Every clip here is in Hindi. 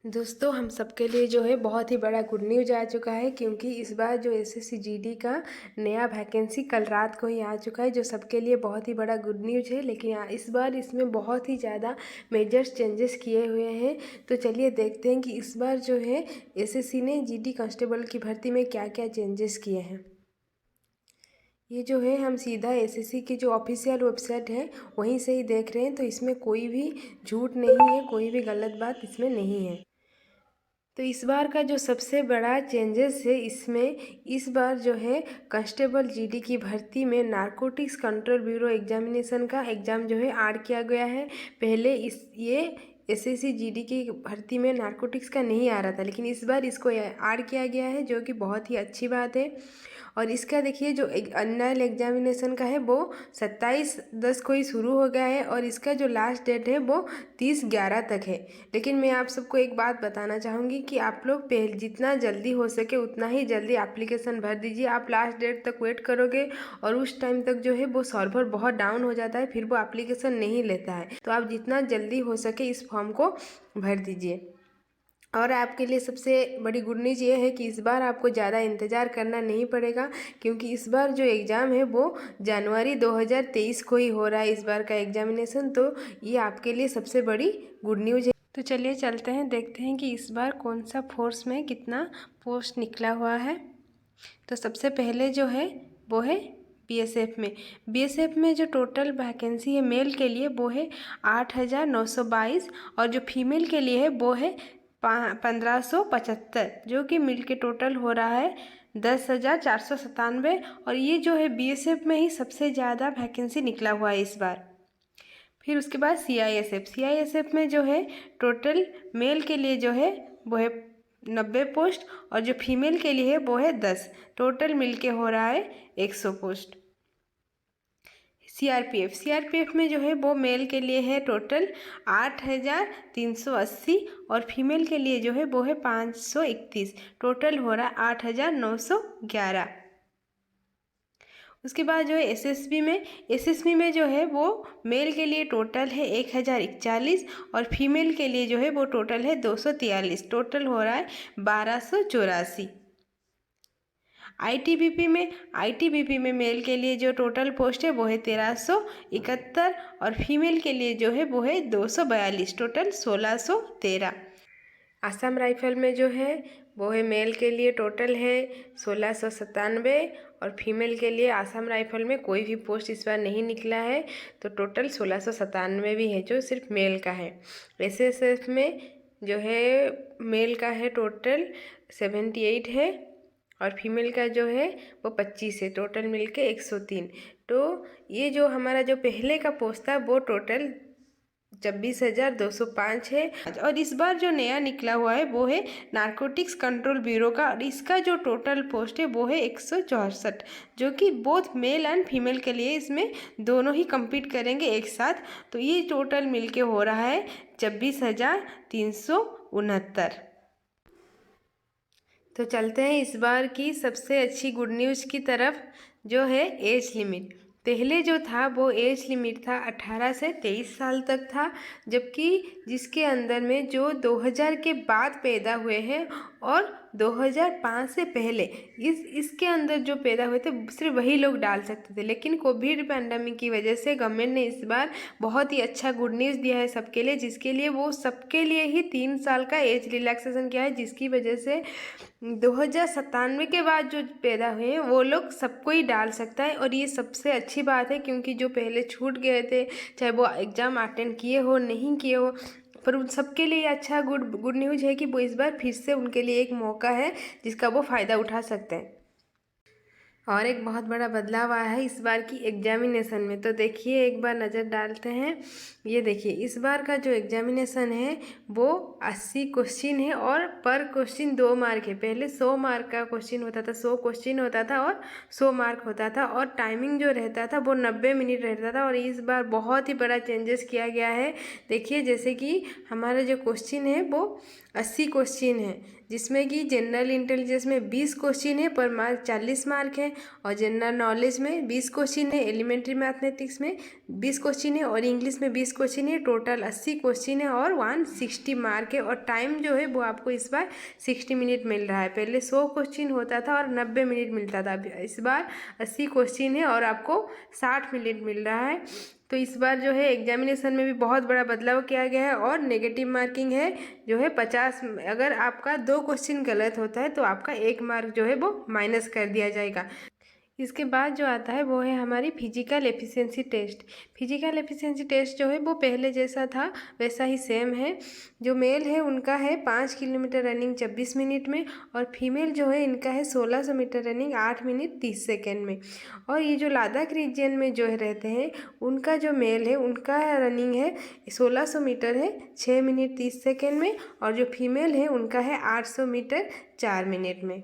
दोस्तों हम सबके लिए जो है बहुत ही बड़ा गुड न्यूज़ आ चुका है, क्योंकि इस बार जो एसएससी जीडी का नया वैकेंसी कल रात को ही आ चुका है, जो सबके लिए बहुत ही बड़ा गुड न्यूज़ है। लेकिन इस बार इसमें बहुत ही ज़्यादा मेजर्स चेंजेस किए हुए हैं। तो चलिए देखते हैं कि इस बार जो है एसएससी ने जीडी कांस्टेबल की भर्ती में क्या क्या चेंजेस किए हैं। ये जो है हम सीधा एसएससी की जो ऑफिशियल वेबसाइट है वहीं से ही देख रहे हैं, तो इसमें कोई भी झूठ नहीं है, कोई भी गलत बात इसमें नहीं है। तो इस बार का जो सबसे बड़ा चेंजेस है इसमें, इस बार जो है कांस्टेबल जीडी की भर्ती में नारकोटिक्स कंट्रोल ब्यूरो एग्जामिनेशन का एग्ज़ाम जो है ऐड किया गया है। पहले ये एसएससी जीडी की भर्ती में नारकोटिक्स का नहीं आ रहा था, लेकिन इस बार इसको ऐड किया गया है, जो कि बहुत ही अच्छी बात है। और इसका देखिए जो एनुअल एग्जामिनेशन का है वो 27/10 को ही शुरू हो गया है, और इसका जो लास्ट डेट है वो 30/11 तक है। लेकिन मैं आप सबको एक बात बताना चाहूँगी कि आप लोग पहले जितना जल्दी हो सके उतना ही जल्दी एप्लीकेशन भर दीजिए। आप लास्ट डेट तक वेट करोगे और उस टाइम तक जो है वो सर्वर बहुत डाउन हो जाता है, फिर वो एप्लीकेशन नहीं लेता है। तो आप जितना जल्दी हो सके इस फॉर्म को भर दीजिए। और आपके लिए सबसे बड़ी गुड न्यूज़ ये है कि इस बार आपको ज़्यादा इंतज़ार करना नहीं पड़ेगा, क्योंकि इस बार जो एग्ज़ाम है वो जनवरी 2023 को ही हो रहा है, इस बार का एग्जामिनेशन। तो ये आपके लिए सबसे बड़ी गुड न्यूज़ है। तो चलिए चलते हैं, देखते हैं कि इस बार कौन सा फोर्स में कितना पोस्ट निकला हुआ है। तो सबसे पहले जो है वो है बीएसएफ में। बीएसएफ में जो टोटल वैकेंसी है मेल के लिए वो है 8,922, और जो फीमेल के लिए है वो है 1,575, जो कि मिल के टोटल हो रहा है 10,497। और ये जो है बीएसएफ में ही सबसे ज़्यादा वैकेंसी निकला हुआ है इस बार। फिर उसके बाद सीआईएसएफ में जो है टोटल मेल के लिए जो है वो है 90 पोस्ट, और जो फीमेल के लिए है वो है 10, टोटल मिलके हो रहा है 100 पोस्ट। सीआरपीएफ में जो है वो मेल के लिए है टोटल 8,380, और फीमेल के लिए जो है वो है 531, टोटल हो रहा है 8,911। उसके बाद जो है एसएसबी में जो है वो मेल के लिए टोटल है 1,041, और फीमेल के लिए जो है वो टोटल है 243, टोटल हो रहा है 1,284। आईटीबीपी में मेल के लिए जो टोटल पोस्ट है वो है 1,371, और फीमेल के लिए जो है वो है 242, टोटल 1,613। आसाम राइफल में जो है वो है मेल के लिए टोटल है 1,697, और फीमेल के लिए आसाम राइफल में कोई भी पोस्ट इस बार नहीं निकला है, तो टोटल 1,697 भी है जो सिर्फ मेल का है। एसएसएफ में जो है मेल का है टोटल 78 है, और फीमेल का जो है वो 25 है, टोटल मिलके 103। तो ये जो हमारा जो पहले का पोस्ट था वो टोटल 26,205 है। और इस बार जो नया निकला हुआ है वो है नारकोटिक्स कंट्रोल ब्यूरो का, और इसका जो टोटल पोस्ट है वो है 164, जो कि बोथ मेल एंड फीमेल के लिए इसमें दोनों ही compete करेंगे एक साथ। तो ये टोटल मिलके हो रहा है 26,369। तो चलते हैं इस बार की सबसे अच्छी गुड न्यूज़ की तरफ, जो है एज लिमिट। पहले जो था वो एज लिमिट था 18 से 23 साल तक था, जबकि जिसके अंदर में जो 2000 के बाद पैदा हुए हैं और 2005 से पहले इसके अंदर जो पैदा हुए थे सिर्फ वही लोग डाल सकते थे। लेकिन कोविड पैंडमिक की वजह से गवर्नमेंट ने इस बार बहुत ही अच्छा गुड न्यूज़ दिया है सबके लिए, जिसके लिए वो सबके लिए ही 3 साल का एज रिलैक्सेशन किया है, जिसकी वजह से 2097 के बाद जो पैदा हुए हैं वो लोग सबको ही डाल सकता है। और ये सबसे अच्छी बात है, क्योंकि जो पहले छूट गए थे, चाहे वो एग्ज़ाम अटेंड किए हो नहीं किए हो, पर उन सबके लिए अच्छा गुड न्यूज़ है कि वो इस बार फिर से उनके लिए एक मौका है जिसका वो फ़ायदा उठा सकते हैं। और एक बहुत बड़ा बदलाव आया है इस बार की एग्जामिनेशन में। तो देखिए एक बार नज़र डालते हैं। ये देखिए इस बार का जो एग्जामिनेशन है वो 80 क्वेश्चन है, और पर क्वेश्चन 2 मार्क है। पहले 100 मार्क का क्वेश्चन होता था, 100 क्वेश्चन होता था और 100 मार्क होता था, और टाइमिंग जो रहता था वो 90 मिनट रहता था। और इस बार बहुत ही बड़ा चेंजेस किया गया है। देखिए जैसे कि हमारा जो क्वेश्चन है वो 80 क्वेश्चन है, जिसमें कि जनरल इंटेलिजेंस में 20 क्वेश्चन है, पर मार्क 40 मार्क है। और जनरल नॉलेज में 20 क्वेश्चन है, एलिमेंट्री मैथमेटिक्स में 20 क्वेश्चन है और इंग्लिश में 20 क्वेश्चन है। टोटल 80 क्वेश्चन है और 160 मार्क है। और टाइम जो है वो आपको इस बार 60 मिनट मिल रहा है। पहले 100 क्वेश्चन होता था और 90 मिनट मिलता था। इस बार 80 क्वेश्चन है और आपको 60 मिनट मिल रहा है। तो इस बार जो है एग्जामिनेशन में भी बहुत बड़ा बदलाव किया गया है और नेगेटिव मार्किंग है जो है 50। अगर आपका 2 क्वेश्चन गलत होता है तो आपका 1 मार्क जो है वो माइनस कर दिया जाएगा। इसके बाद जो आता है वो है हमारी physical efficiency test. Physical efficiency test जो है वो पहले जैसा था वैसा ही सेम है। जो मेल है उनका है 5 किलोमीटर रनिंग 26 मिनट में और फीमेल जो है इनका है 1600 मीटर रनिंग 8 मिनट 30 सेकेंड में। और ये जो लद्दाख रीजन में जो है रहते हैं उनका जो मेल है उनका रनिंग है 1600 मीटर है 6 मिनट 30 सेकेंड में और जो फीमेल है उनका है 800 मीटर 4 मिनट में।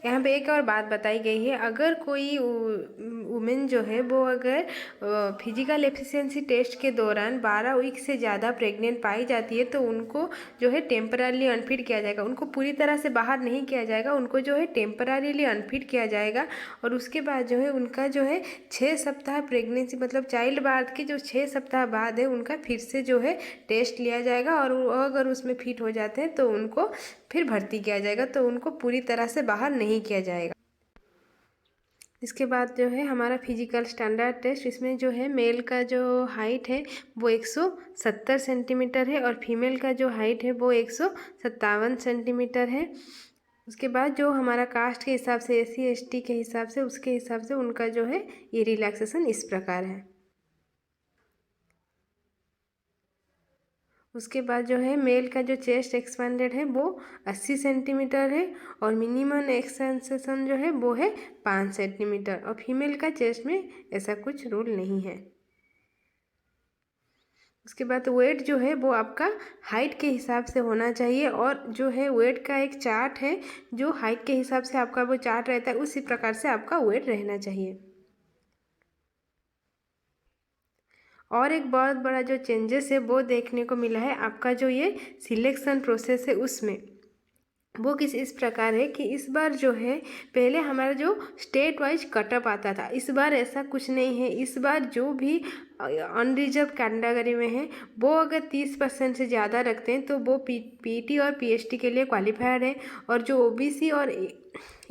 यहाँ पे एक और बात बताई गई है, अगर कोई वुमेन जो है वो अगर फिजिकल एफिशिएंसी टेस्ट के दौरान 12 वीक से ज़्यादा प्रेग्नेंट पाई जाती है तो उनको जो है टेम्पररी अनफिट किया जाएगा। उनको पूरी तरह से बाहर नहीं किया जाएगा, उनको जो है टेम्पररीली अनफिट किया जाएगा। और उसके बाद जो है उनका जो है 6 सप्ताह प्रेगनेंसी मतलब चाइल्ड बर्थ के जो 6 सप्ताह बाद है उनका फिर से जो है टेस्ट लिया जाएगा और अगर उसमें फिट हो जाते हैं तो उनको फिर भर्ती किया जाएगा। तो उनको पूरी तरह से बाहर नहीं किया जाएगा। इसके बाद जो है हमारा फिजिकल स्टैंडर्ड टेस्ट, इसमें जो है मेल का जो हाइट है वो 170 सेंटीमीटर है और फीमेल का जो हाइट है वो 157 सेंटीमीटर है। उसके बाद जो हमारा कास्ट के हिसाब से SC ST के हिसाब से उसके हिसाब से उनका जो है ये रिलैक्सेशन इस प्रकार है। उसके बाद जो है मेल का जो चेस्ट एक्सपेंडेड है वो 80 सेंटीमीटर है और मिनिमम एक्सटेंशन जो है वो है 5 सेंटीमीटर और फीमेल का चेस्ट में ऐसा कुछ रूल नहीं है। उसके बाद वेट जो है वो आपका हाइट के हिसाब से होना चाहिए और जो है वेट का एक चार्ट है जो हाइट के हिसाब से आपका वो चार्ट रहता है उसी प्रकार से आपका वेट रहना चाहिए। और एक बहुत बड़ा जो चेंजेस है वो देखने को मिला है आपका जो ये सिलेक्शन प्रोसेस है उसमें, वो किस इस प्रकार है कि इस बार जो है पहले हमारा जो स्टेट वाइज कटअप आता था, इस बार ऐसा कुछ नहीं है। इस बार जो भी अनरिजर्व कैटेगरी में है वो अगर 30% से ज़्यादा रखते हैं तो वो पीटी और पीएचडी के लिए क्वालिफाइड है और जो ओबीसी और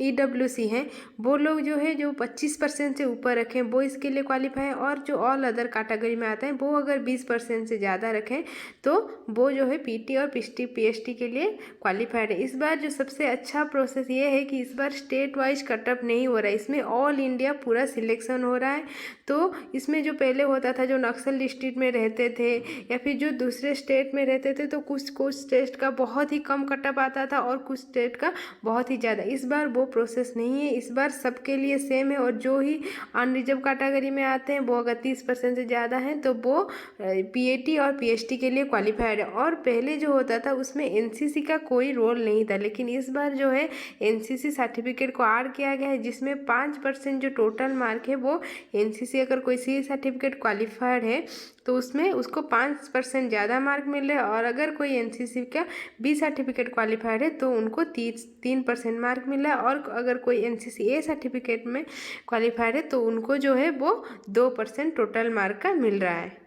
EWC हैं वो लोग जो है जो 25% से ऊपर रखें वो इसके लिए क्वालिफाई है और जो ऑल अदर कैटेगरी में आते हैं वो अगर 20% से ज़्यादा रखें तो वो जो है पीटी और पीएचडी के लिए क्वालिफाइड है। इस बार जो सबसे अच्छा प्रोसेस ये है कि इस बार स्टेट वाइज कटअप नहीं हो रहा है, इसमें ऑल इंडिया पूरा सिलेक्शन हो रहा है। तो इसमें जो पहले होता था जो नक्सल डिस्ट्रिक्ट में रहते थे या फिर जो दूसरे स्टेट में रहते थे तो कुछ स्टेट का बहुत ही कम कटअप आता था और कुछ स्टेट का बहुत ही ज़्यादा। इस बार वो प्रोसेस नहीं है, इस बार सबके लिए सेम है और जो ही अनरिजर्व कैटेगरी में आते हैं वो अगर 30% से ज़्यादा हैं तो वो पीएटी और पीएचडी के लिए क्वालिफाइड है। और पहले जो होता था उसमें एनसीसी का कोई रोल नहीं था, लेकिन इस बार जो है एनसीसी सर्टिफिकेट को ऐड किया गया है जिसमें 5% जो टोटल मार्क है वो एनसीसी अगर कोई सी सर्टिफिकेट क्वालिफाइड है तो उसमें उसको 5% ज़्यादा मार्क मिल रहे हैं और अगर कोई एनसीसी का बी सर्टिफिकेट क्वालिफाइड है तो उनको 3% मार्क मिल रहा है और अगर कोई एनसीसी ए सर्टिफिकेट में क्वालिफाइड है तो उनको जो है वो 2% टोटल मार्क का मिल रहा है।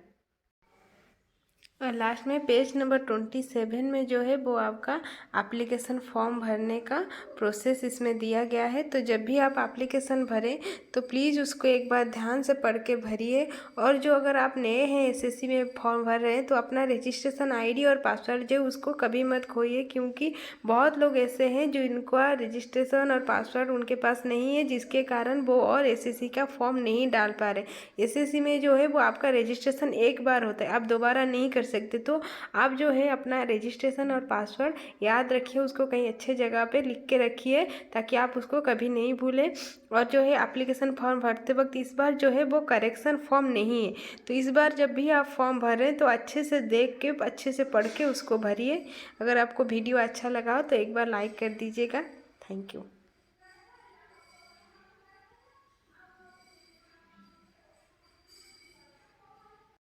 और लास्ट में पेज नंबर 27 में जो है वो आपका एप्लीकेशन फॉर्म भरने का प्रोसेस इसमें दिया गया है। तो जब भी आप एप्लीकेशन भरें तो प्लीज़ उसको एक बार ध्यान से पढ़ के भरिए। और जो अगर आप नए हैं एसएससी में फॉर्म भर रहे हैं तो अपना रजिस्ट्रेशन आईडी और पासवर्ड जो उसको कभी मत खोइए, क्योंकि बहुत लोग ऐसे हैं जो इनका रजिस्ट्रेशन और पासवर्ड उनके पास नहीं है जिसके कारण वो और एसएससी का फॉर्म नहीं डाल पा रहे। एसएससी में जो है वो आपका रजिस्ट्रेशन एक बार होता है, आप दोबारा नहीं कर सकते। तो आप जो है अपना रजिस्ट्रेशन और पासवर्ड याद रखिए, उसको कहीं अच्छे जगह पे लिख के रखिए ताकि आप उसको कभी नहीं भूलें। और जो है एप्लीकेशन फॉर्म भरते वक्त इस बार जो है वो करेक्शन फॉर्म नहीं है, तो इस बार जब भी आप फॉर्म भर रहे हैं तो अच्छे से देख के अच्छे से पढ़ के उसको भरिए। अगर आपको वीडियो अच्छा लगा हो तो एक बार लाइक कर दीजिएगा। Thank you.